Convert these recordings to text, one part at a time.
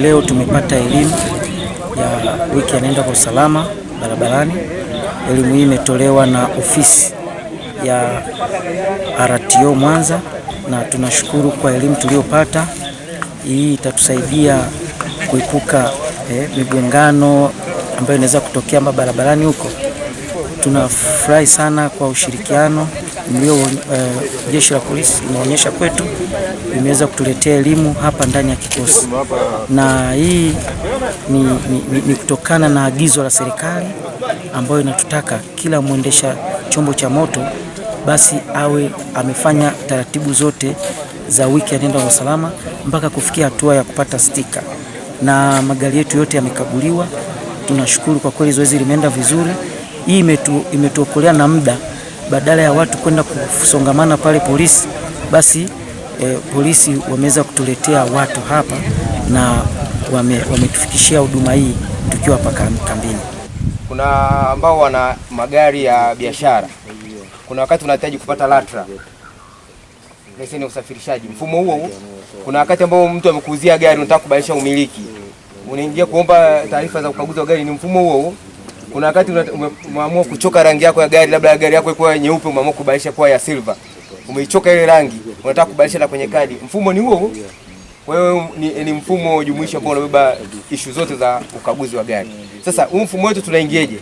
Leo tumepata elimu ya wiki ya Nenda kwa Usalama Barabarani. Elimu hii imetolewa na ofisi ya RTO Mwanza, na tunashukuru kwa elimu tuliyopata. Hii itatusaidia kuepuka migongano ambayo inaweza kutokea barabarani huko. Tunafurahi sana kwa ushirikiano mlio jeshi la polisi imeonyesha kwetu, imeweza kutuletea elimu hapa ndani ya kikosi, na hii ni kutokana na agizo la serikali ambayo inatutaka kila mwendesha chombo cha moto basi awe amefanya taratibu zote za wiki ya Nenda kwa Usalama mpaka kufikia hatua ya kupata stika, na magari yetu yote yamekaguliwa. Tunashukuru kwa kweli, zoezi limeenda vizuri. Hii imetuokolea na muda, badala ya watu kwenda kusongamana pale polisi, basi polisi wameweza kutuletea watu hapa na wametufikishia huduma hii tukiwa hapa kambini. Kuna ambao wana magari ya biashara, kuna wakati unahitaji kupata LATRA, leseni ya usafirishaji, mfumo huo. Kuna wakati ambao mtu amekuuzia gari, unataka kubadilisha umiliki, unaingia kuomba taarifa za ukaguzi wa gari, ni mfumo huo. Kuna wakati umeamua kuchoka rangi yako ya gari, labda gari yako ilikuwa nyeupe, umeamua kubadilisha kuwa ya silver, umeichoka ile rangi, unataka kubadilisha na kwenye kadi, mfumo ni huo. Kwa hiyo ni mfumo jumuishi ambao unabeba issue zote za ukaguzi wa gari. Sasa huu mfumo wetu tunaingiaje?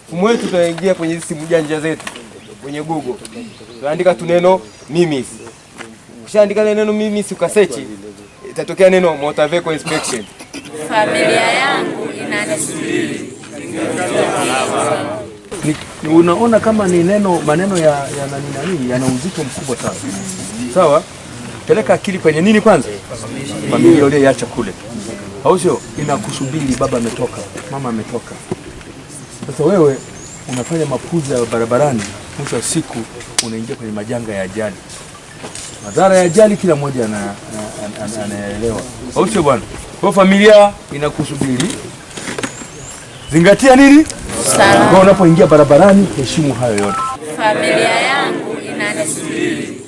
Mfumo wetu tunaingia kwenye simu janja zetu, kwenye Google. Tunaandika tu neno MIMIS. Ukishaandika neno MIMIS ukasearch, itatokea neno motor vehicle inspection. Familia yangu inanisubiri. Unaona kama ni maneno ya nani yana uzito mkubwa sana. Sawa? Peleka akili kwenye nini kwanza? Familia ile iacha kule. Au sio? Inakusubiri, baba ametoka, mama ametoka. Sasa wewe unafanya mapuza ya barabarani, mwisho wa siku unaingia kwenye majanga ya ajali. Madhara ya ajali kila mmoja anaelewa. Au sio bwana? Kwa familia inakusubiri. Zingatia nini? Salama. Kwa unapoingia barabarani, heshimu hayo yote. Familia yangu inanisubiri.